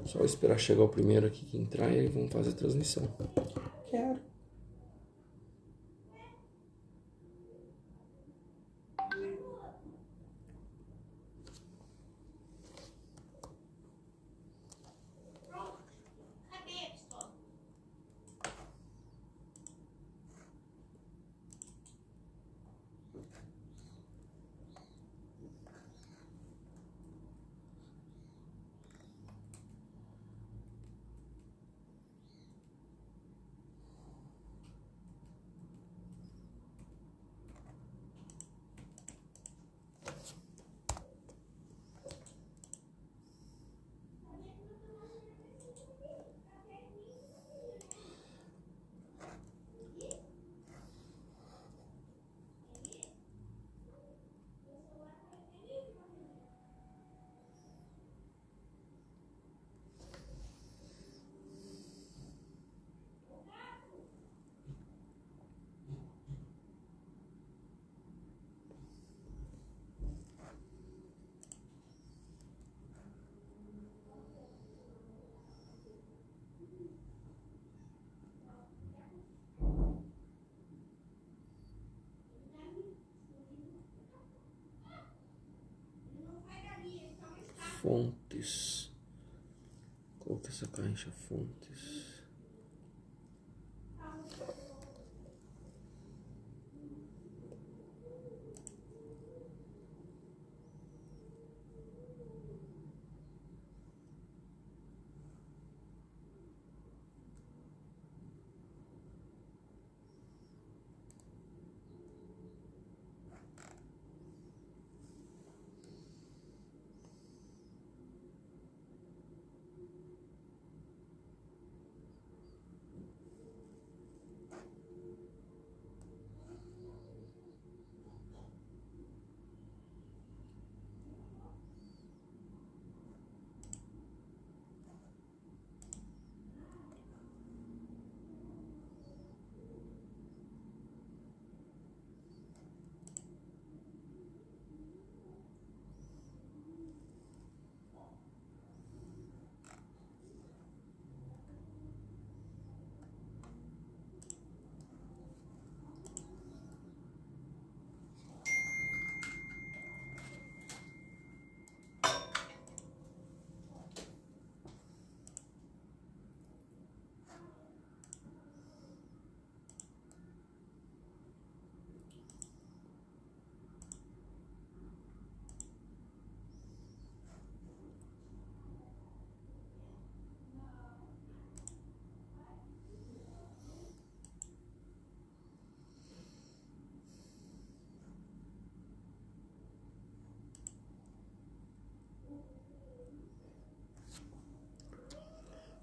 Só esperar chegar o primeiro aqui que entrar e aí vamos fazer a transmissão. Quero. Fontes. Qual que é essa caixa? Fontes.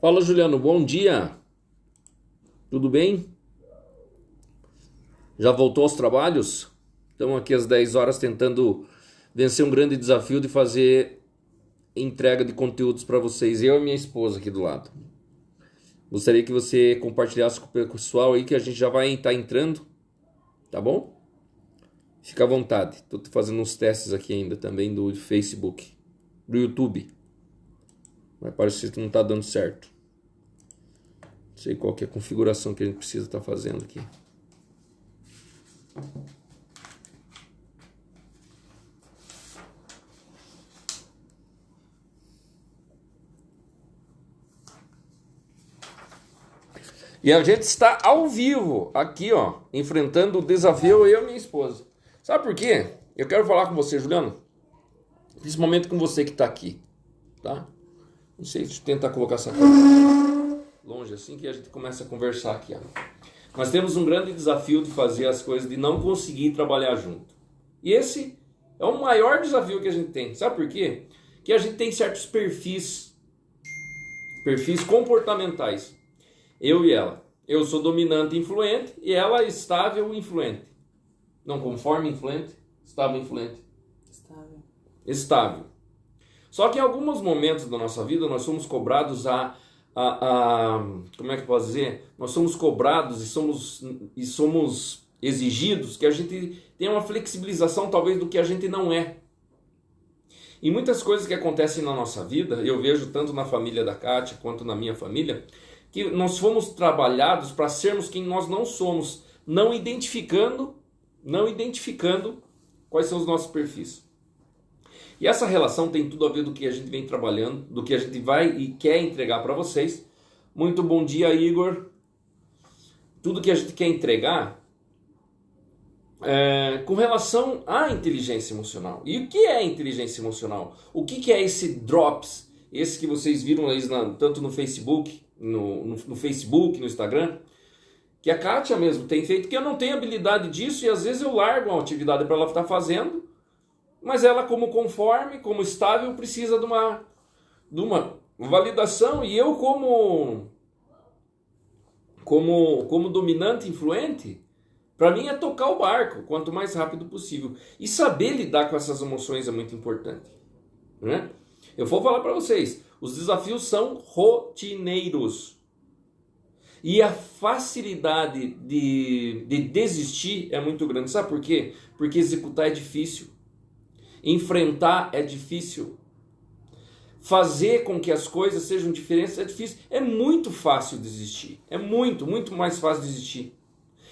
Fala, Juliano, bom dia. Tudo bem? Já voltou aos trabalhos? Estamos aqui às 10 horas tentando vencer um grande desafio de fazer entrega de conteúdos para vocês. Eu e minha esposa aqui do lado. Gostaria que você compartilhasse com o pessoal aí que a gente já vai estar entrando, tá bom? Fica à vontade. Estou fazendo uns testes aqui ainda também do Facebook, do YouTube. Mas parece que não está dando certo. Não sei qual que é a configuração que a gente precisa estar fazendo aqui. E a gente está ao vivo aqui, ó, enfrentando o desafio eu e minha esposa. Sabe por quê? Eu quero falar com você, Juliano. Principalmente com você que está aqui, tá? Não sei, deixa eu tentar colocar essa coisa longe assim que a gente começa a conversar aqui, ó. Nós temos um grande desafio de fazer as coisas, de não conseguir trabalhar junto. E esse é o maior desafio que a gente tem. Sabe por quê? Que a gente tem certos perfis comportamentais. Eu e ela. Eu sou dominante e influente e ela estável e influente. Não conforme influente, estável e influente. Estável. Só que em alguns momentos da nossa vida nós somos cobrados como é que eu posso dizer? Nós somos cobrados e somos exigidos que a gente tenha uma flexibilização talvez do que a gente não é. E muitas coisas que acontecem na nossa vida, eu vejo tanto na família da Kátia quanto na minha família, que nós fomos trabalhados para sermos quem nós não somos, não identificando quais são os nossos perfis. E essa relação tem tudo a ver do que a gente vem trabalhando, do que a gente vai e quer entregar para vocês. Muito bom dia, Igor. Tudo que a gente quer entregar com relação à inteligência emocional. E o que é inteligência emocional? O que é esse drops? Esse que vocês viram aí tanto no Facebook, no Facebook, no Instagram, que a Kátia mesmo tem feito, que eu não tenho habilidade disso e às vezes eu largo uma atividade para ela estar fazendo, mas ela como conforme, como estável, precisa de uma validação, e eu como dominante, influente, para mim é tocar o barco quanto mais rápido possível. E saber lidar com essas emoções é muito importante, né? Eu vou falar para vocês, os desafios são rotineiros. E a facilidade de desistir é muito grande. Sabe por quê? Porque executar é difícil. Enfrentar é difícil. Fazer com que as coisas sejam diferentes é difícil. É muito fácil desistir. É muito mais fácil desistir.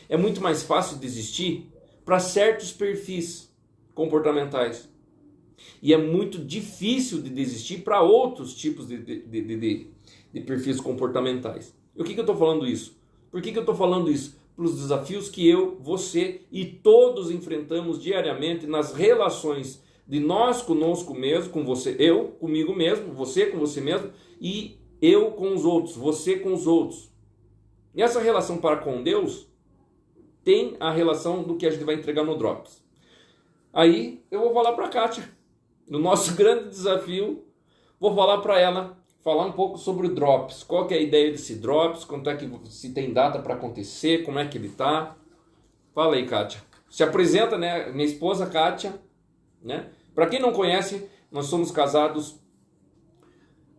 É muito mais fácil desistir para certos perfis comportamentais. E é muito difícil de desistir para outros tipos de perfis comportamentais. E o que eu estou falando isso? Por que eu estou falando isso? Pelos desafios que eu, você e todos enfrentamos diariamente nas relações de nós conosco mesmo, com você, eu comigo mesmo, você com você mesmo e eu com os outros, você com os outros. E essa relação para com Deus tem a relação do que a gente vai entregar no Drops. Aí eu vou falar para a Kátia, no nosso grande desafio, vou falar para ela, falar um pouco sobre o Drops. Qual que é a ideia desse Drops, quanto é que se tem data para acontecer, como é que ele tá. Fala aí, Kátia. Se apresenta, né? Minha esposa, Kátia, né? Para quem não conhece, nós somos casados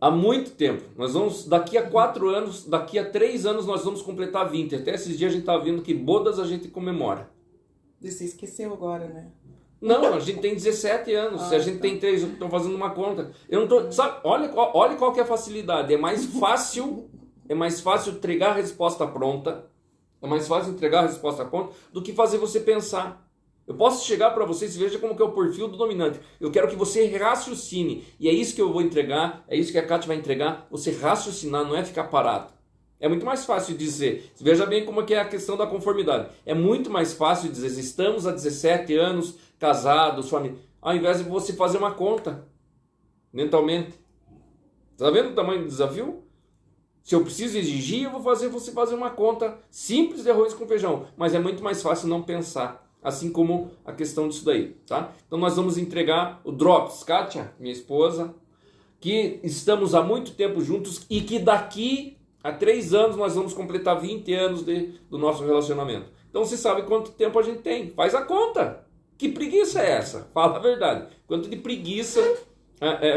há muito tempo. Nós vamos, daqui a 4 anos, daqui a 3 anos nós vamos completar 20. Até esses dias a gente tá vendo que bodas a gente comemora. Você esqueceu agora, né? Não, a gente tem 17 anos. Se a gente tem 3, eu estou fazendo uma conta. Eu não tô, sabe, olha qual que é a facilidade. É mais fácil entregar a resposta pronta. É mais fácil entregar a resposta pronta do que fazer você pensar. Eu posso chegar para vocês, veja como que é o perfil do dominante. Eu quero que você raciocine. E é isso que eu vou entregar, é isso que a Kátia vai entregar. Você raciocinar, não é ficar parado. É muito mais fácil dizer, veja bem como é que é a questão da conformidade. É muito mais fácil dizer, estamos há 17 anos casados, família, ao invés de você fazer uma conta mentalmente. Está vendo o tamanho do desafio? Se eu preciso exigir, eu vou fazer você fazer uma conta simples de arroz com feijão. Mas é muito mais fácil não pensar. Assim como a questão disso daí, tá? Então nós vamos entregar o Drops. Kátia, minha esposa, que estamos há muito tempo juntos e que daqui a 3 anos nós vamos completar 20 anos do nosso relacionamento. Então você sabe quanto tempo a gente tem. Faz a conta. Que preguiça é essa? Fala a verdade. Quanto de preguiça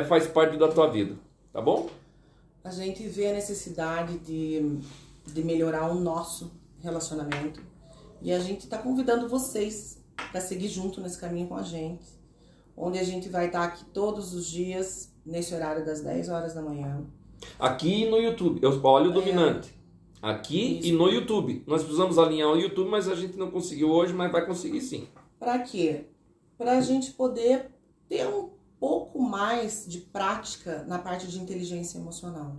faz parte da tua vida, tá bom? A gente vê a necessidade de melhorar o nosso relacionamento. E a gente está convidando vocês para seguir junto nesse caminho com a gente. Onde a gente vai estar aqui todos os dias, nesse horário das 10 horas da manhã. Aqui no YouTube. Eu olho o dominante. Aqui isso. E no YouTube. Nós precisamos alinhar o YouTube, mas a gente não conseguiu hoje, mas vai conseguir sim. Para quê? Para a gente poder ter um pouco mais de prática na parte de inteligência emocional.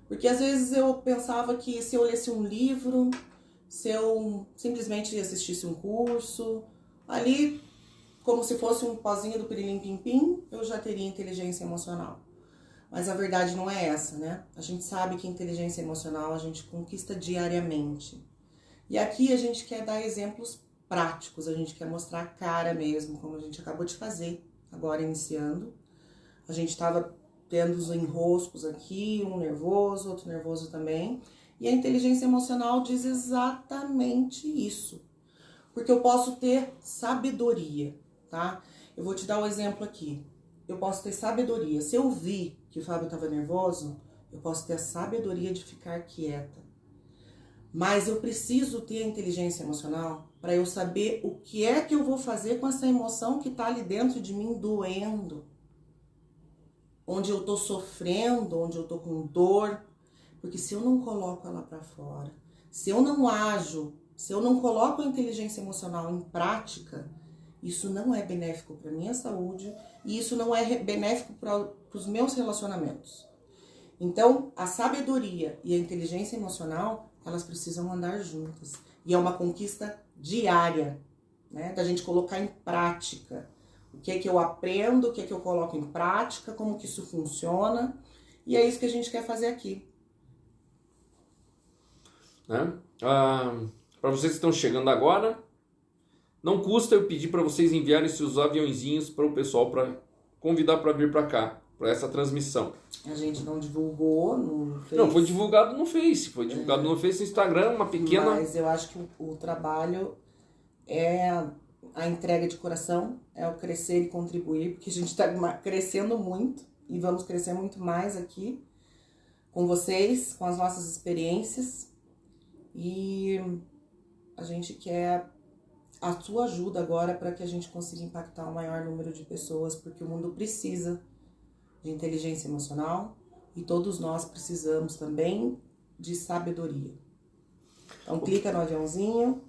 Porque às vezes eu pensava que se eu lesse um livro, se eu simplesmente assistisse um curso, ali, como se fosse um pozinho do Pirilim Pim Pim, eu já teria inteligência emocional. Mas a verdade não é essa, né? A gente sabe que inteligência emocional a gente conquista diariamente. E aqui a gente quer dar exemplos práticos, a gente quer mostrar a cara mesmo, como a gente acabou de fazer, agora iniciando. A gente estava tendo os enroscos aqui, um nervoso, outro nervoso também. E a inteligência emocional diz exatamente isso. Porque eu posso ter sabedoria, tá? Eu vou te dar um exemplo aqui. Eu posso ter sabedoria. Se eu vi que o Fábio estava nervoso, eu posso ter a sabedoria de ficar quieta. Mas eu preciso ter a inteligência emocional para eu saber o que é que eu vou fazer com essa emoção que está ali dentro de mim doendo. onde eu tô sofrendo, onde eu tô com dor, porque se eu não coloco ela para fora, se eu não ajo, se eu não coloco a inteligência emocional em prática, isso não é benéfico para minha saúde e isso não é benéfico para os meus relacionamentos. Então, a sabedoria e a inteligência emocional, elas precisam andar juntas. E é uma conquista diária, né? Da gente colocar em prática. O que é que eu aprendo, o que é que eu coloco em prática, como que isso funciona. E é isso que a gente quer fazer aqui. Né? Para vocês que estão chegando agora, não custa eu pedir para vocês enviarem seus aviãozinhos para o pessoal para convidar para vir para cá, para essa transmissão. A gente não divulgou no Face. Não, foi divulgado no Face, no Instagram, uma pequena... Mas eu acho que o trabalho é a entrega de coração, é o crescer e contribuir, porque a gente está crescendo muito e vamos crescer muito mais aqui com vocês, com as nossas experiências. E a gente quer a sua ajuda agora para que a gente consiga impactar o maior número de pessoas, porque o mundo precisa de inteligência emocional e todos nós precisamos também de sabedoria. Então clica no aviãozinho,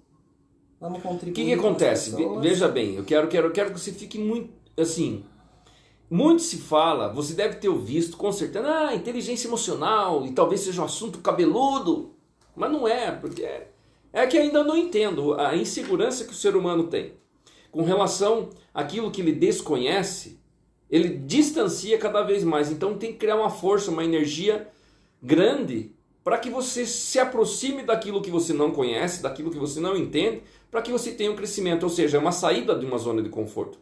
vamos contribuir. O que acontece? Veja bem, eu quero que você fique muito assim. Muito se fala, você deve ter visto com certeza, inteligência emocional e talvez seja um assunto cabeludo, mas não é, porque é que ainda não entendo a insegurança que o ser humano tem com relação àquilo que ele desconhece. Ele distancia cada vez mais, então tem que criar uma força, uma energia grande para que você se aproxime daquilo que você não conhece, daquilo que você não entende, para que você tenha um crescimento, ou seja, uma saída de uma zona de conforto.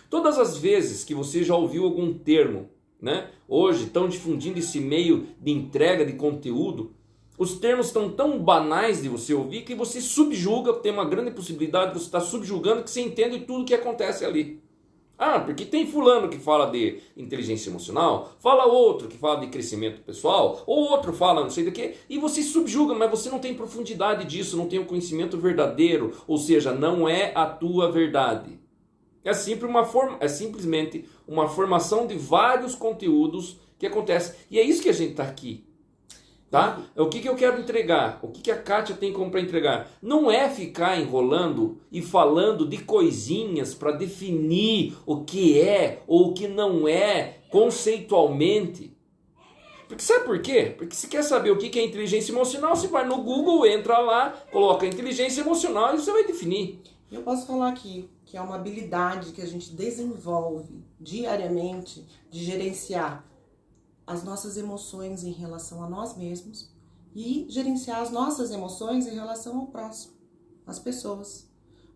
Todas as vezes que você já ouviu algum termo, né, hoje estão difundindo esse meio de entrega de conteúdo, os termos estão tão banais de você ouvir que você subjuga, tem uma grande possibilidade de você estar subjugando que você entende tudo que acontece ali. Porque tem fulano que fala de inteligência emocional, fala outro que fala de crescimento pessoal, ou outro fala não sei do que, e você subjuga, mas você não tem profundidade disso, não tem o conhecimento verdadeiro, ou seja, não é a tua verdade. É simplesmente uma formação de vários conteúdos que acontece, e é isso que a gente está aqui. Tá? O que eu quero entregar? O que a Kátia tem como para entregar? Não é ficar enrolando e falando de coisinhas para definir o que é ou o que não é conceitualmente. Porque sabe por quê? Porque se quer saber o que é inteligência emocional, você vai no Google, entra lá, coloca inteligência emocional e você vai definir. Eu posso falar aqui que é uma habilidade que a gente desenvolve diariamente de gerenciar as nossas emoções em relação a nós mesmos e gerenciar as nossas emoções em relação ao próximo, às pessoas.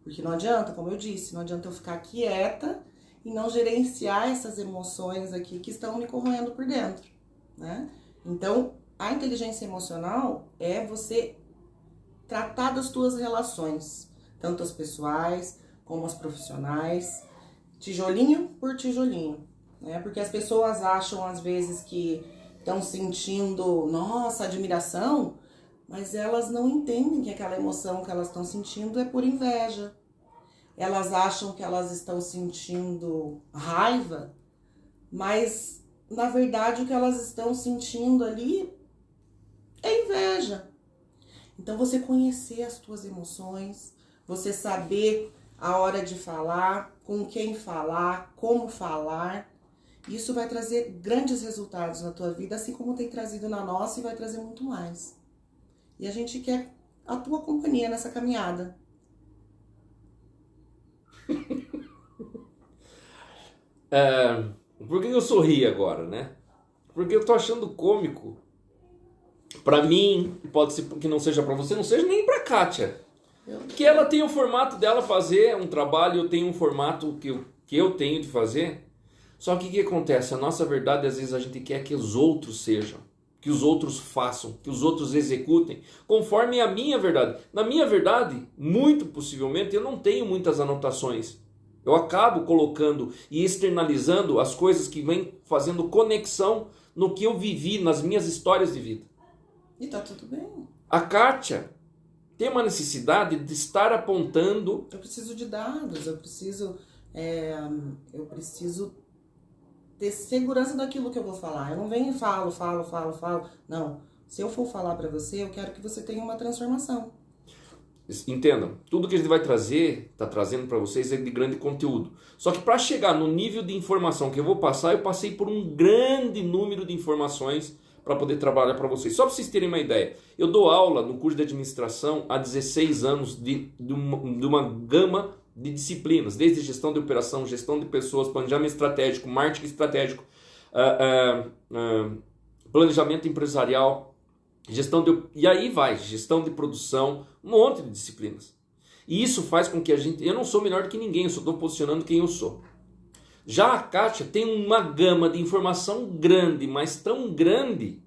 Porque não adianta, como eu disse, não adianta eu ficar quieta e não gerenciar essas emoções aqui que estão me corroendo por dentro, né? Então, a inteligência emocional é você tratar das tuas relações, tanto as pessoais como as profissionais, tijolinho por tijolinho. Porque as pessoas acham às vezes que estão sentindo, nossa, admiração, mas elas não entendem que aquela emoção que elas estão sentindo é por inveja. Elas acham que elas estão sentindo raiva, mas na verdade o que elas estão sentindo ali é inveja. Então você conhecer as tuas emoções, você saber a hora de falar, com quem falar, como falar, isso vai trazer grandes resultados na tua vida, assim como tem trazido na nossa e vai trazer muito mais. E a gente quer a tua companhia nessa caminhada. Por que eu sorri agora, né? Porque eu tô achando cômico. Pra mim, pode ser que não seja pra você, não seja nem pra Kátia. Porque ela tem o formato dela fazer um trabalho, eu tenho um formato que eu tenho de fazer. Só que o que acontece? A nossa verdade, às vezes a gente quer que os outros sejam, que os outros façam, que os outros executem, conforme a minha verdade. Na minha verdade, muito possivelmente, eu não tenho muitas anotações. Eu acabo colocando e externalizando as coisas que vêm fazendo conexão no que eu vivi, nas minhas histórias de vida. E tá tudo bem. A Kátia tem uma necessidade de estar apontando... Eu preciso de dados, eu preciso ter segurança daquilo que eu vou falar. Eu não venho e falo. Não. Se eu for falar para você, eu quero que você tenha uma transformação. Entendam, tudo que a gente vai trazer, está trazendo para vocês é de grande conteúdo. Só que para chegar no nível de informação que eu vou passar, eu passei por um grande número de informações para poder trabalhar para vocês. Só para vocês terem uma ideia, eu dou aula no curso de administração há 16 anos de uma gama de disciplinas, desde gestão de operação, gestão de pessoas, planejamento estratégico, marketing estratégico, planejamento empresarial, e aí vai, gestão de produção, um monte de disciplinas. E isso faz com que eu não sou melhor do que ninguém, eu só estou posicionando quem eu sou. Já a Kátia tem uma gama de informação grande, mas tão grande,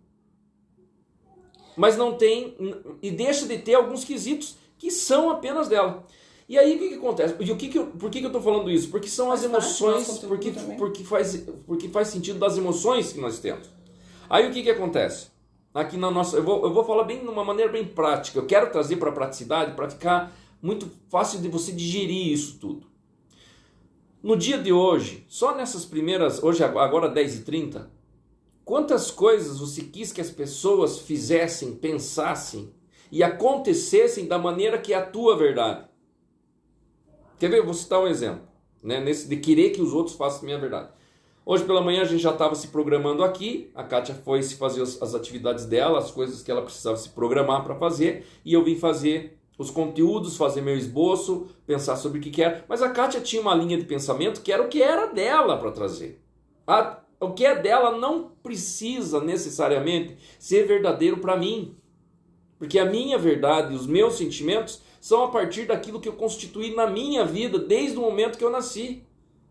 mas não tem, e deixa de ter alguns quesitos que são apenas dela. E aí o que acontece? Por que eu estou falando isso? Porque são as emoções, porque faz sentido das emoções que nós temos. Aí o que acontece? Aqui na nossa, eu vou falar bem de uma maneira bem prática. Eu quero trazer para a praticidade para ficar muito fácil de você digerir isso tudo. No dia de hoje, só nessas primeiras, hoje agora 10h30, quantas coisas você quis que as pessoas fizessem, pensassem e acontecessem da maneira que é a tua verdade? Quer ver? Eu vou citar um exemplo, né? Nesse de querer que os outros façam a minha verdade. Hoje pela manhã a gente já estava se programando aqui, a Kátia foi se fazer as atividades dela, as coisas que ela precisava se programar para fazer, e eu vim fazer os conteúdos, fazer meu esboço, pensar sobre o que era. Mas a Kátia tinha uma linha de pensamento que era o que era dela para trazer. O que é dela não precisa necessariamente ser verdadeiro para mim. Porque a minha verdade e os meus sentimentos são a partir daquilo que eu constituí na minha vida desde o momento que eu nasci.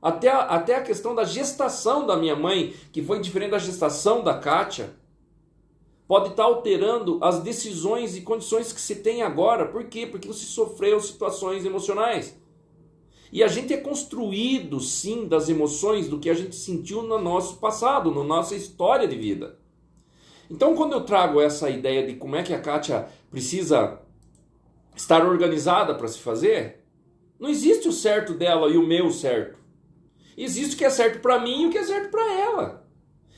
Até a questão da gestação da minha mãe, que foi diferente da gestação da Kátia, pode estar alterando as decisões e condições que se tem agora. Por quê? Porque você sofreu situações emocionais. E a gente é construído, sim, das emoções do que a gente sentiu no nosso passado, na nossa história de vida. Então, quando eu trago essa ideia de como é que a Kátia precisa estar organizada para se fazer, não existe o certo dela e o meu certo. Existe o que é certo para mim e o que é certo para ela.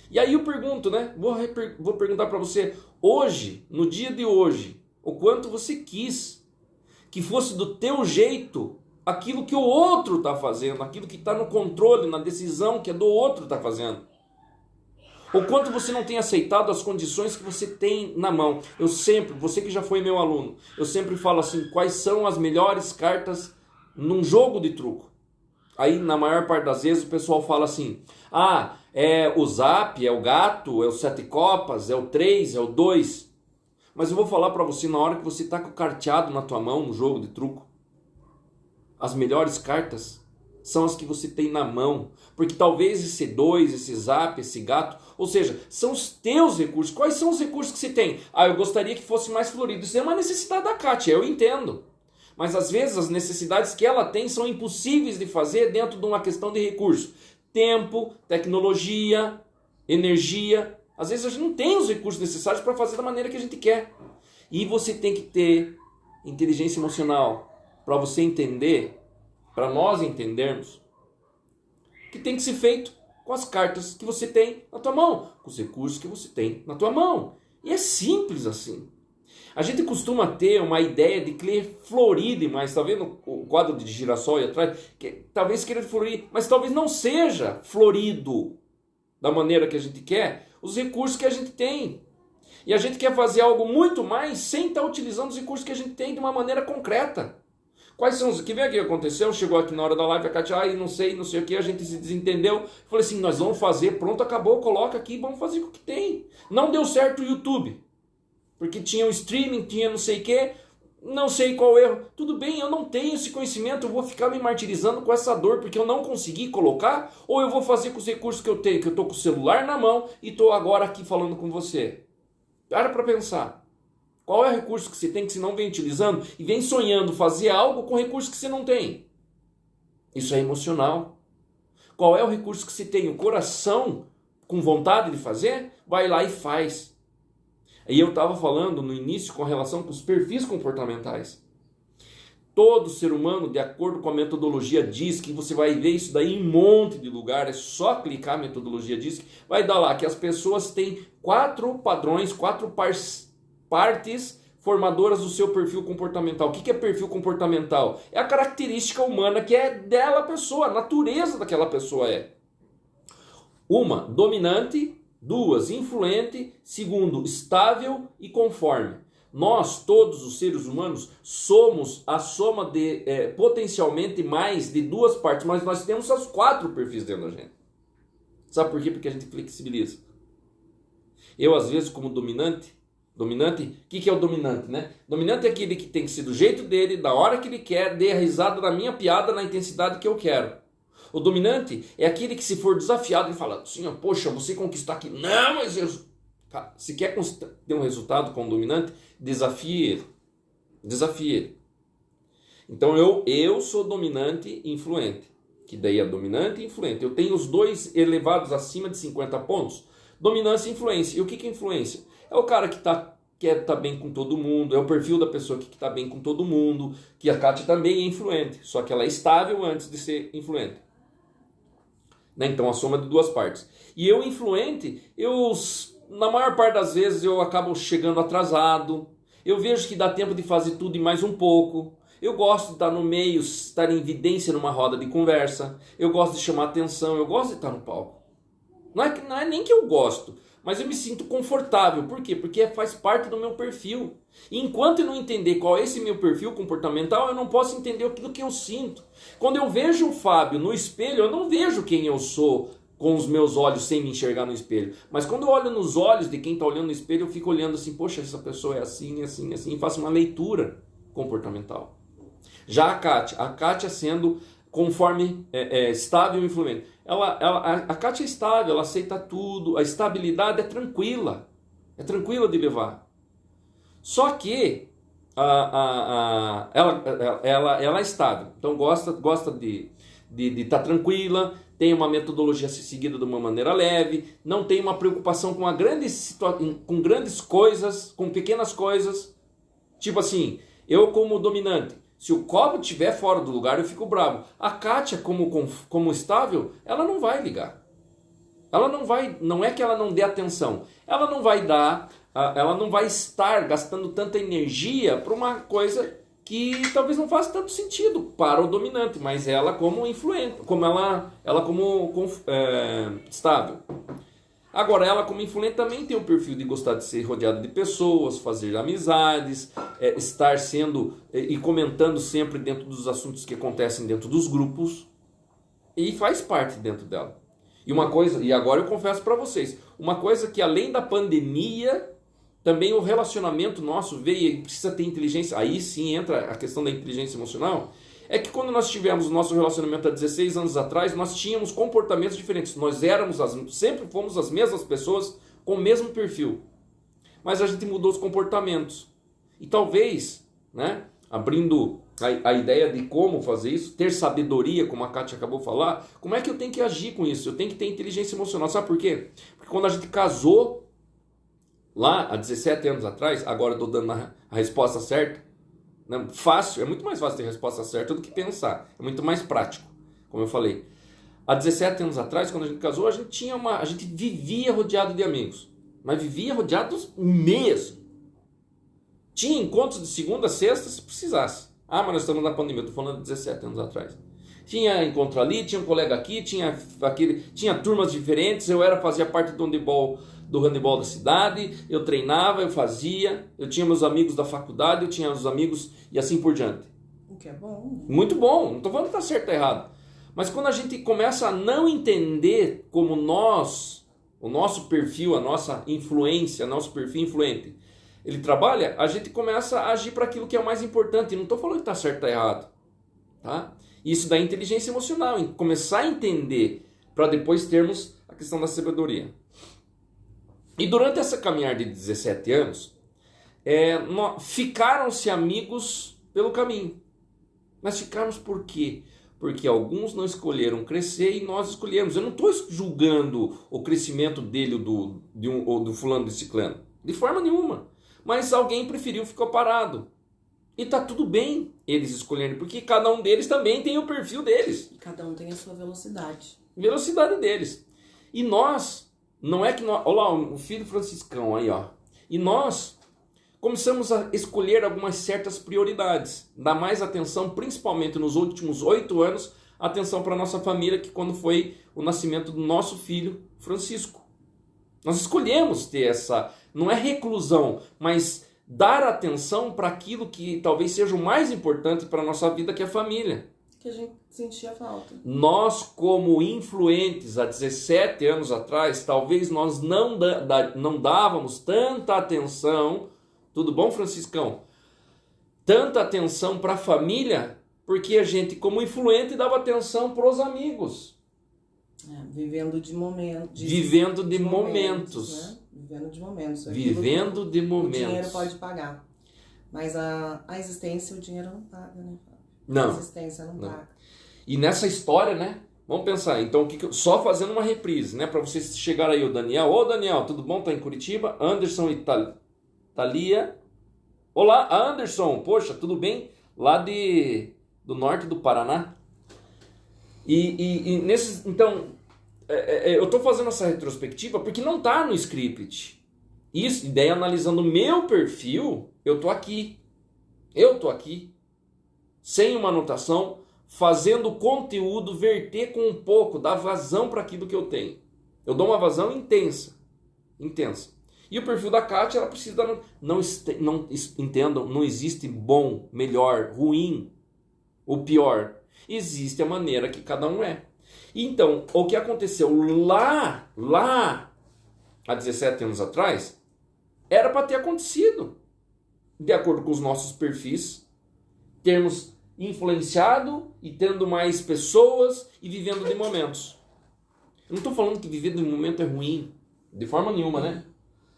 E aí eu pergunto, né? Vou perguntar para você, hoje, no dia de hoje, o quanto você quis que fosse do teu jeito aquilo que o outro está fazendo, aquilo que está no controle, na decisão que é do outro está fazendo. O quanto você não tem aceitado as condições que você tem na mão. Eu sempre, você que já foi meu aluno, eu sempre falo assim, quais são as melhores cartas num jogo de truco? Aí, na maior parte das vezes, o pessoal fala assim, é o zap, é o gato, é o 7 copas, é o 3, é o 2. Mas eu vou falar para você, na hora que você está com o carteado na tua mão, no jogo de truco, as melhores cartas são as que você tem na mão. Porque talvez esse 2, esse zap, esse gato, ou seja, são os teus recursos. Quais são os recursos que você tem? Eu gostaria que fosse mais florido. Isso é uma necessidade da Kátia, eu entendo. Mas às vezes as necessidades que ela tem são impossíveis de fazer dentro de uma questão de recurso. Tempo, tecnologia, energia. Às vezes a gente não tem os recursos necessários para fazer da maneira que a gente quer. E você tem que ter inteligência emocional para você entender, para nós entendermos, que tem que ser feito com as cartas que você tem na tua mão, com os recursos que você tem na tua mão. E é simples assim. A gente costuma ter uma ideia de querer florir demais. Tá vendo o quadro de girassol aí atrás? Talvez queira florir, mas talvez não seja florido da maneira que a gente quer os recursos que a gente tem. E a gente quer fazer algo muito mais sem estar utilizando os recursos que a gente tem de uma maneira concreta. Quais são os... Que vem aqui, aconteceu, chegou aqui na hora da live, a Kátia, não sei o que, a gente se desentendeu. Falei assim, nós vamos fazer, pronto, acabou, coloca aqui, vamos fazer com o que tem. Não deu certo o YouTube. Porque tinha o streaming, tinha não sei o que, não sei qual erro. Tudo bem, eu não tenho esse conhecimento, eu vou ficar me martirizando com essa dor porque eu não consegui colocar, ou eu vou fazer com os recursos que eu tenho, que eu estou com o celular na mão e estou agora aqui falando com você. Para pensar. Qual é o recurso que você tem que você não vem utilizando e vem sonhando fazer algo com recursos que você não tem? Isso é emocional. Qual é o recurso que você tem? O coração com vontade de fazer? Vai lá e faz. E eu estava falando no início com relação com os perfis comportamentais. Todo ser humano, de acordo com a metodologia DISC, você vai ver isso daí em um monte de lugar, é só clicar a metodologia DISC, vai dar lá que as pessoas têm 4 padrões, 4 partes formadoras do seu perfil comportamental. O que é perfil comportamental? É a característica humana que é dela pessoa, a natureza daquela pessoa é. 1, dominante. 2, influente. 2, estável e conforme. Nós, todos os seres humanos, somos a soma de potencialmente mais de 2 partes, mas nós temos os 4 perfis dentro da gente. Sabe por quê? Porque a gente flexibiliza. Eu, às vezes, como dominante, o que é o dominante, né? Dominante é aquele que tem que ser do jeito dele, da hora que ele quer, dê a risada na minha piada, na intensidade que eu quero. O dominante é aquele que, se for desafiado, ele fala assim, poxa, você conquistar aqui. Não, mas eu... Se quer ter um resultado com o dominante, desafie ele. Desafie ele. Então eu sou dominante e influente. Que daí é dominante e influente. Eu tenho os dois elevados acima de 50 pontos. Dominância e influência. E o que é influência? É o cara que quer estar bem com todo mundo. É o perfil da pessoa que está bem com todo mundo. Que a Kátia também é influente. Só que ela é estável antes de ser influente. Né? Então a soma de 2 partes. E eu influente, na maior parte das vezes eu acabo chegando atrasado. Eu vejo que dá tempo de fazer tudo e mais um pouco. Eu gosto de estar no meio, estar em evidência numa roda de conversa. Eu gosto de chamar atenção, eu gosto de estar no palco. Não é nem que eu gosto, mas eu me sinto confortável. Por quê? Porque faz parte do meu perfil. E enquanto eu não entender qual é esse meu perfil comportamental, eu não posso entender aquilo que eu sinto. Quando eu vejo o Fábio no espelho, eu não vejo quem eu sou com os meus olhos sem me enxergar no espelho. Mas quando eu olho nos olhos de quem está olhando no espelho, eu fico olhando assim, poxa, essa pessoa é assim, assim, assim, e faço uma leitura comportamental. Já a Kátia sendo conforme estável e influente. A Kátia é estável, ela aceita tudo, a estabilidade é tranquila de levar. Só que ela é estável, então gosta de estar tranquila, tem uma metodologia a ser seguida de uma maneira leve, não tem uma preocupação com com grandes coisas, com pequenas coisas. Tipo assim, eu como dominante, se o copo estiver fora do lugar, eu fico bravo. A Kátia, como estável, ela não vai ligar. Ela não é que ela não dê atenção. Ela não vai estar gastando tanta energia para uma coisa que talvez não faça tanto sentido para o dominante, mas ela como influente, ela como estável. Agora, ela como influente também tem o perfil de gostar de ser rodeada de pessoas, fazer amizades, estar sendo e comentando sempre dentro dos assuntos que acontecem dentro dos grupos, e faz parte dentro dela. E agora eu confesso para vocês, uma coisa que além da pandemia, também o relacionamento nosso veio e precisa ter inteligência, aí sim entra a questão da inteligência emocional, é que quando nós tivemos o nosso relacionamento há 16 anos atrás, nós tínhamos comportamentos diferentes. Nós sempre fomos as mesmas pessoas com o mesmo perfil. Mas a gente mudou os comportamentos. E talvez, né, abrindo a ideia de como fazer isso, ter sabedoria, como a Kátia acabou de falar, como é que eu tenho que agir com isso? Eu tenho que ter inteligência emocional. Sabe por quê? Porque quando a gente casou, lá há 17 anos atrás, agora eu estou dando a resposta certa, fácil, é muito mais fácil ter a resposta certa do que pensar. É muito mais prático, como eu falei. Há 17 anos atrás, quando a gente casou, a gente vivia rodeado de amigos. Mas vivia rodeados mesmo. Tinha encontros de segunda a sexta se precisasse. Mas nós estamos na pandemia, eu estou falando de 17 anos atrás. Tinha encontro ali, tinha um colega aqui, tinha turmas diferentes, fazia parte do handebol da cidade, eu treinava, eu fazia, eu tinha meus amigos da faculdade, eu tinha os amigos e assim por diante. O que é bom. Muito bom, não estou falando que está certo ou errado. Mas quando a gente começa a não entender como o nosso perfil, a nossa influência, nosso perfil influente, ele trabalha, a gente começa a agir para aquilo que é o mais importante. E não estou falando que está certo ou errado. Tá? Isso dá inteligência emocional, em começar a entender, para depois termos a questão da sabedoria. E durante essa caminhada de 17 anos, ficaram-se amigos pelo caminho. Mas ficarmos por quê? Porque alguns não escolheram crescer e nós escolhemos. Eu não estou julgando o crescimento dele ou do fulano de ciclano. De forma nenhuma. Mas alguém preferiu ficar parado. E tá tudo bem eles escolherem, porque cada um deles também tem o perfil deles. E cada um tem a sua velocidade. Velocidade deles. E nós, não é que nós... Olha lá, o filho franciscão aí, ó. E nós começamos a escolher algumas certas prioridades. Dar mais atenção, principalmente nos últimos 8 anos, atenção para nossa família, que quando foi o nascimento do nosso filho Francisco. Nós escolhemos ter essa... Não é reclusão, mas dar atenção para aquilo que talvez seja o mais importante para a nossa vida, que é a família. Que a gente sentia falta. Nós, como influentes há 17 anos atrás, talvez nós não dávamos tanta atenção, tudo bom, Franciscão? Tanta atenção para a família, porque a gente, como influente, dava atenção para os amigos. Vivendo de momentos. Vivendo de momentos. Né? Vivendo de momentos. Vivendo de momentos. O dinheiro pode pagar. Mas a existência, o dinheiro não paga, né, Fábio? Não. A existência não paga. E nessa história, né? Vamos pensar. Então, só fazendo uma reprise, né? Para vocês chegarem aí, o Daniel. Ô, Daniel, tudo bom? Tá em Curitiba? Anderson e Thalia. Olá, Anderson. Poxa, tudo bem? Lá do norte do Paraná. E nesses... Então, eu tô fazendo essa retrospectiva porque não tá no script. Isso, e daí analisando o meu perfil, eu tô aqui. Sem uma anotação, fazendo conteúdo, verter com um pouco, dar vazão para aquilo que eu tenho. Eu dou uma vazão intensa. E o perfil da Kátia, ela precisa... Não entendam, não existe bom, melhor, ruim, o pior. Existe a maneira que cada um é. Então, o que aconteceu lá, há 17 anos atrás, era para ter acontecido. De acordo com os nossos perfis, termos influenciado e tendo mais pessoas e vivendo de momentos. Eu não estou falando que viver de momento é ruim, de forma nenhuma, né?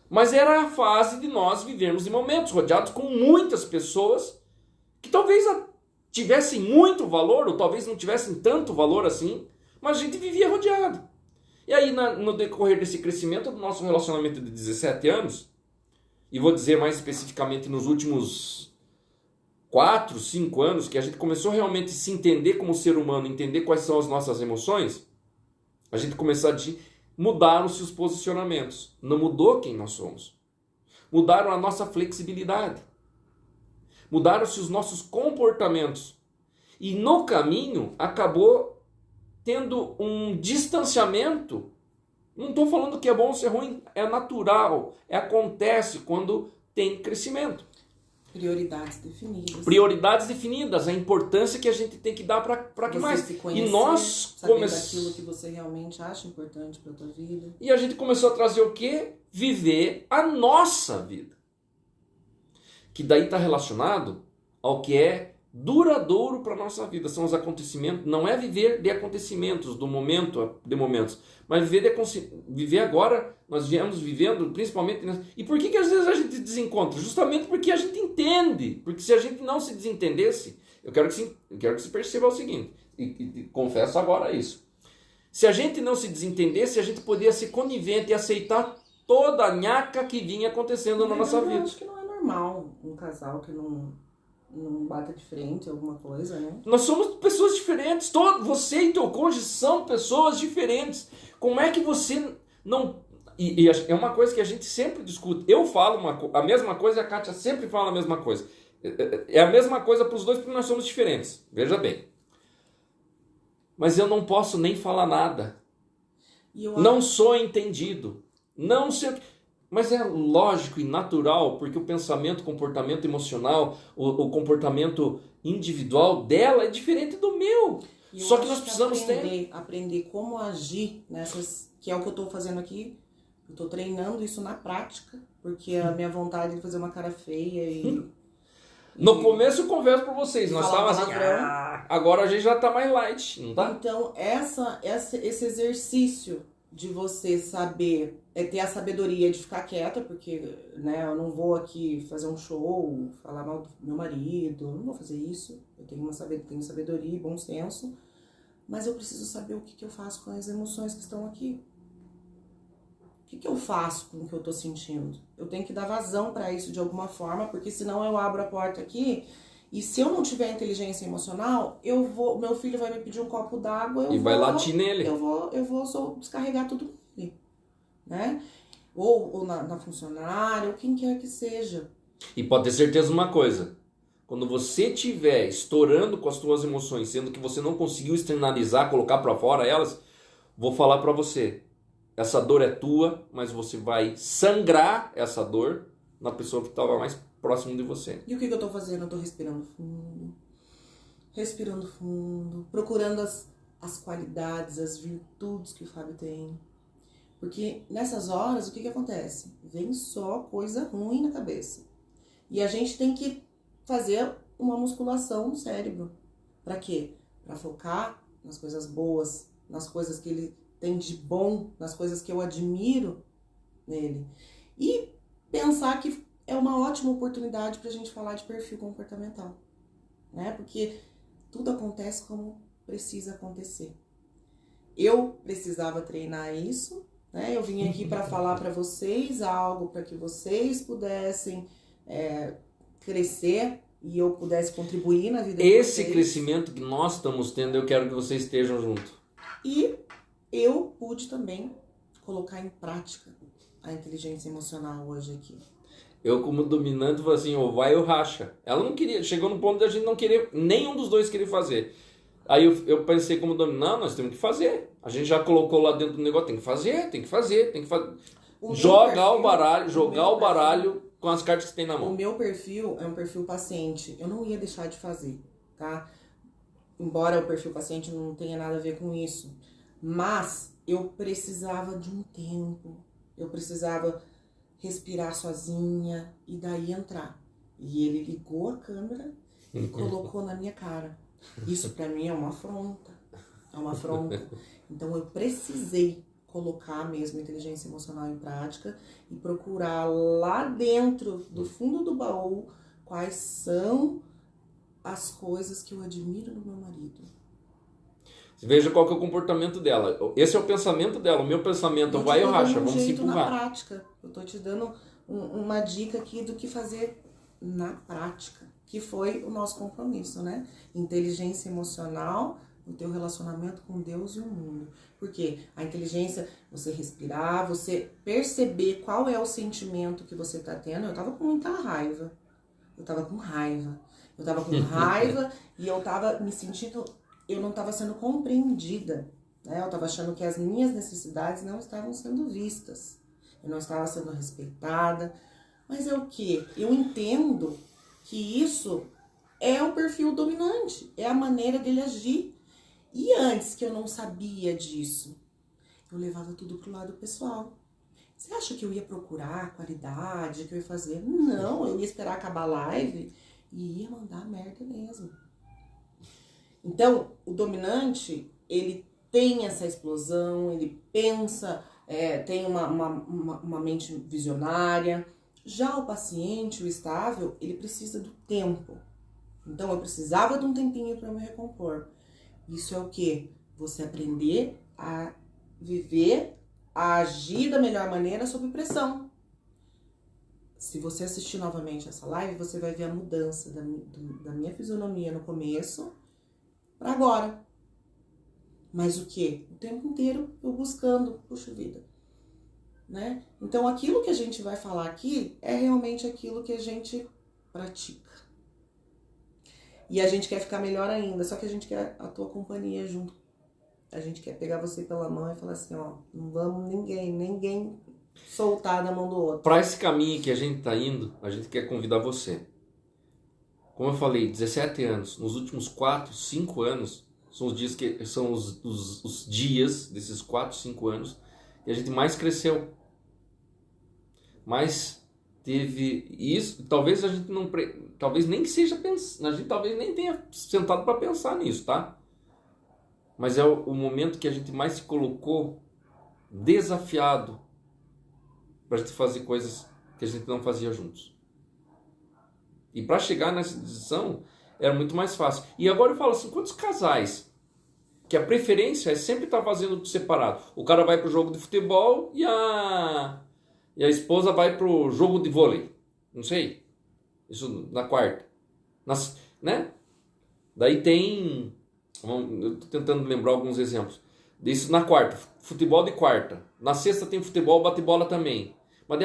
Mas era a fase de nós vivermos de momentos, rodeados com muitas pessoas que talvez tivessem muito valor, ou talvez não tivessem tanto valor assim, mas a gente vivia rodeado. E aí, no decorrer desse crescimento do nosso relacionamento de 17 anos, e vou dizer mais especificamente nos últimos 4, 5 anos, que a gente começou realmente a se entender como ser humano, entender quais são as nossas emoções, a gente começou a mudaram-se os posicionamentos. Não mudou quem nós somos. Mudaram a nossa flexibilidade. Mudaram-se os nossos comportamentos. E no caminho acabou tendo um distanciamento. Não estou falando que é bom ou ser ruim, é natural, acontece quando tem crescimento. Prioridades definidas, a importância que a gente tem que dar para que mais. Se conhecer, e nós daquilo que você realmente acha importante para a tua vida. E a gente começou a trazer o quê? Viver a nossa vida. Que daí está relacionado ao que é duradouro para a nossa vida. São os acontecimentos, não é viver de acontecimentos, do momento, de momentos, mas viver agora. Nós viemos vivendo principalmente... E por que às vezes a gente desencontra? Justamente porque a gente entende. Porque se a gente não se desentendesse... Eu quero que se perceba o seguinte, e confesso agora isso. Se a gente não se desentendesse, a gente poderia ser conivente e aceitar toda a nhaca que vinha acontecendo na nossa vida. Eu acho que não é normal um casal que não bata de frente alguma coisa, né? Nós somos pessoas diferentes. Você e teu cônjuge são pessoas diferentes. Como é que você não... E é uma coisa que a gente sempre discute. Eu falo a mesma coisa e a Kátia sempre fala a mesma coisa. É a mesma coisa para os dois porque nós somos diferentes. Veja bem. Mas eu não posso nem falar nada. Não sou entendido. Não sei... Mas é lógico e natural, porque o pensamento, o comportamento emocional, o comportamento individual dela é diferente do meu. Só que nós precisamos aprender como agir nessas, que é o que eu estou fazendo aqui. Eu estou treinando isso na prática, porque a minha vontade de fazer uma cara feia No começo eu converso para vocês, nós estávamos assim, agora a gente já está mais light, não tá? Então, esse exercício de você saber, ter a sabedoria de ficar quieta, porque, né, eu não vou aqui fazer um show, falar mal do meu marido, não vou fazer isso. Eu tenho sabedoria e bom senso, mas eu preciso saber o que eu faço com as emoções que estão aqui. que eu faço com o que eu tô sentindo? Eu tenho que dar vazão para isso de alguma forma, porque senão eu abro a porta aqui e se eu não tiver inteligência emocional, meu filho vai me pedir um copo d'água, vai latir nele. Eu vou só descarregar tudo nele, né? Ou na funcionária, ou quem quer que seja. E pode ter certeza de uma coisa, quando você estiver estourando com as suas emoções, sendo que você não conseguiu externalizar, colocar para fora elas, vou falar para você, essa dor é tua, mas você vai sangrar essa dor na pessoa que estava mais próximo de você. E o que eu tô fazendo? Eu tô respirando fundo, procurando as qualidades, as virtudes que o Fábio tem. Porque nessas horas, o que acontece? Vem só coisa ruim na cabeça. E a gente tem que fazer uma musculação no cérebro. Pra quê? Pra focar nas coisas boas, nas coisas que ele tem de bom, nas coisas que eu admiro nele. E pensar que é uma ótima oportunidade pra gente falar de perfil comportamental, né? Porque tudo acontece como precisa acontecer. Eu precisava treinar isso, né? Eu vim aqui para falar para vocês algo para que vocês pudessem crescer e eu pudesse contribuir na vida de vocês. Esse crescimento que nós estamos tendo, eu quero que vocês estejam junto. E eu pude também colocar em prática a inteligência emocional hoje aqui. Eu, como dominante, falei assim, ou vai ou racha. Ela não queria, chegou no ponto de a gente não querer, nenhum dos dois queria fazer. Aí eu pensei como dominante, não, nós temos que fazer. A gente já colocou lá dentro do negócio, tem que fazer. Jogar o baralho com as cartas que tem na mão. O meu perfil é um perfil paciente. Eu não ia deixar de fazer, tá? Embora o perfil paciente não tenha nada a ver com isso. Mas eu precisava de um tempo. Eu precisava respirar sozinha e daí entrar. E ele ligou a câmera e colocou na minha cara. Isso pra mim é uma afronta. É uma afronta. Então eu precisei colocar mesmo a inteligência emocional em prática e procurar lá dentro do fundo do baú quais são as coisas que eu admiro no meu marido. Veja qual que é o comportamento dela. Esse é o pensamento dela. O meu pensamento vai ou racha, vamos se empurrar. Na prática. Eu tô te dando uma dica aqui do que fazer na prática, que foi o nosso compromisso, né? Inteligência emocional no teu relacionamento com Deus e o mundo. Porque a inteligência, você respirar, você perceber qual é o sentimento que você tá tendo. Eu tava com muita raiva. Eu tava com raiva e eu tava me sentindo... Eu não estava sendo compreendida, né? Eu estava achando que as minhas necessidades não estavam sendo vistas. Eu não estava sendo respeitada. Mas é o quê? Eu entendo que isso é o perfil dominante, é a maneira dele agir. E antes que eu não sabia disso, eu levava tudo pro lado pessoal. Você acha que eu ia procurar qualidade, que eu ia fazer? Não, eu ia esperar acabar a live e ia mandar merda mesmo. Então, o dominante, ele tem essa explosão, ele pensa, tem uma mente visionária. Já o paciente, o estável, ele precisa do tempo. Então, eu precisava de um tempinho para me recompor. Isso é o quê? Você aprender a viver, a agir da melhor maneira sob pressão. Se você assistir novamente essa live, você vai ver a mudança da minha fisionomia no começo para agora. Mas o quê? O tempo inteiro eu buscando, puxa vida, né? Então aquilo que a gente vai falar aqui é realmente aquilo que a gente pratica. E a gente quer ficar melhor ainda, só que a gente quer a tua companhia junto. A gente quer pegar você pela mão e falar assim, ó, não vamos ninguém soltar na mão do outro. Para esse caminho que a gente tá indo, a gente quer convidar você. Como eu falei, 17 anos, nos últimos 4, 5 anos, são os dias desses 4, 5 anos que a gente mais cresceu. Mais teve isso, talvez a gente não, talvez nem seja, a gente talvez nem tenha sentado para pensar nisso, tá? Mas é o momento que a gente mais se colocou desafiado para a gente fazer coisas que a gente não fazia juntos. E para chegar nessa decisão era muito mais fácil. E agora eu falo assim, quantos casais que a preferência é sempre estar fazendo separado. O cara vai pro jogo de futebol e a esposa vai pro jogo de vôlei. Não sei. Isso na quarta. Né? Daí tem... Eu tô tentando lembrar alguns exemplos. Isso na quarta. Futebol de quarta. Na sexta tem futebol, bate-bola também. Mas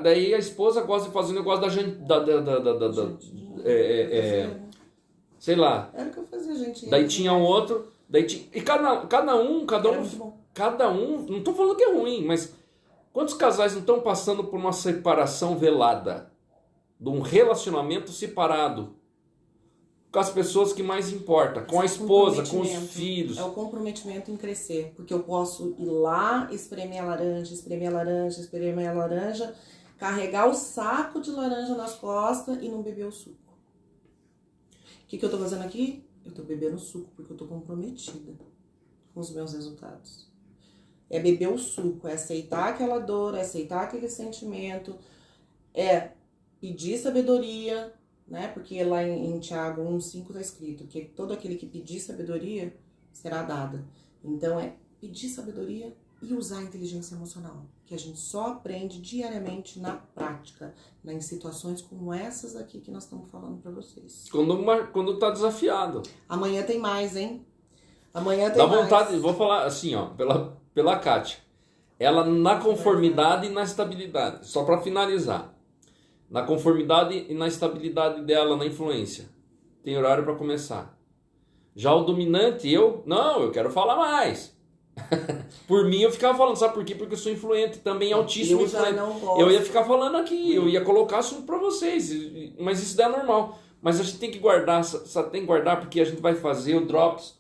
daí a esposa gosta de fazer o negócio sei lá. Era o que eu fazia, gente. Daí tinha um outro. E cada um. Não tô falando que é ruim, mas quantos casais não estão passando por uma separação velada? De um relacionamento separado? Com as pessoas que mais importam, com a esposa, com os filhos. É o comprometimento em crescer, porque eu posso ir lá, espremer a laranja, carregar o saco de laranja nas costas e não beber o suco. O que eu tô fazendo aqui? Eu tô bebendo suco, porque eu tô comprometida com os meus resultados. É beber o suco, é aceitar aquela dor, é aceitar aquele sentimento, é pedir sabedoria, né? Porque lá em Tiago 1,5 está escrito que todo aquele que pedir sabedoria será dada. Então é pedir sabedoria e usar a inteligência emocional, que a gente só aprende diariamente na prática, em situações como essas aqui que nós estamos falando para vocês. Quando tá desafiado. Amanhã tem mais, hein? Amanhã tem Dá mais. vontade, vou falar assim, ó, pela Kátia. Ela na conformidade e na estabilidade. Só para finalizar. Na conformidade e na estabilidade dela, na influência. Tem horário para começar. Já o dominante, eu quero falar mais. Por mim, eu ficava falando, sabe por quê? Porque eu sou influente, também altíssimo eu influente. Já não gosto. Eu ia ficar falando aqui, eu ia colocar assunto para vocês, mas isso é normal. Mas a gente tem que guardar, tem que guardar porque a gente vai fazer o Drops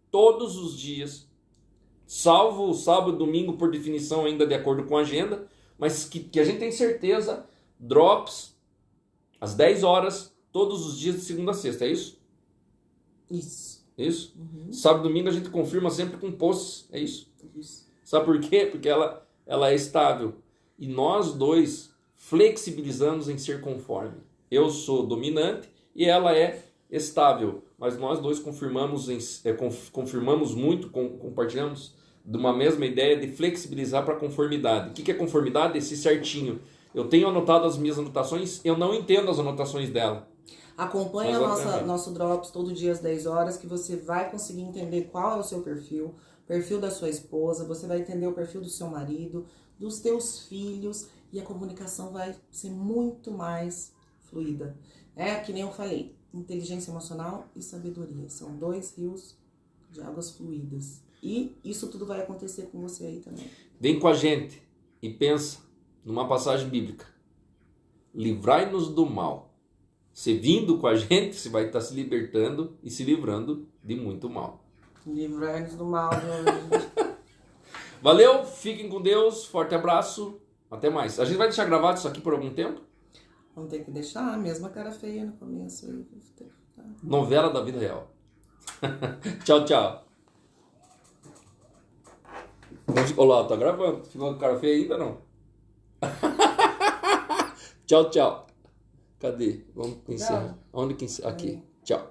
todos os dias, salvo o sábado e domingo, por definição ainda de acordo com a agenda, mas que a gente tem certeza, Drops às 10 horas, todos os dias de segunda a sexta, é isso? Isso. Isso? Uhum. Sábado e domingo a gente confirma sempre com posts, é isso? Isso. Sabe por quê? Porque ela é estável. E nós dois flexibilizamos em ser conforme. Eu sou dominante e ela é estável. Mas nós dois confirmamos muito, compartilhamos de uma mesma ideia de flexibilizar para conformidade. O que é conformidade? Esse certinho. Eu tenho anotado as minhas anotações, eu não entendo as anotações dela. Acompanhe nosso Drops todo dia às 10 horas, que você vai conseguir entender qual é o seu perfil da sua esposa, você vai entender o perfil do seu marido, dos teus filhos, e a comunicação vai ser muito mais fluida. É que nem eu falei, inteligência emocional e sabedoria. São 2 rios de águas fluídas. E isso tudo vai acontecer com você aí também. Vem com a gente e pensa numa passagem bíblica. Livrai-nos do mal. Você vindo com a gente, você vai estar se libertando e se livrando de muito mal. Livrai-nos do mal, meu. Valeu, fiquem com Deus, forte abraço, até mais. A gente vai deixar gravado isso aqui por algum tempo? Vamos ter que deixar a mesma cara feia no começo aí. Novela da vida real. Tchau, tchau. Olá, tá gravando. Ficou com cara feia ainda não? Tchau, tchau. Cadê? Vamos encerrar. Onde que encerra? Aqui. Tchau.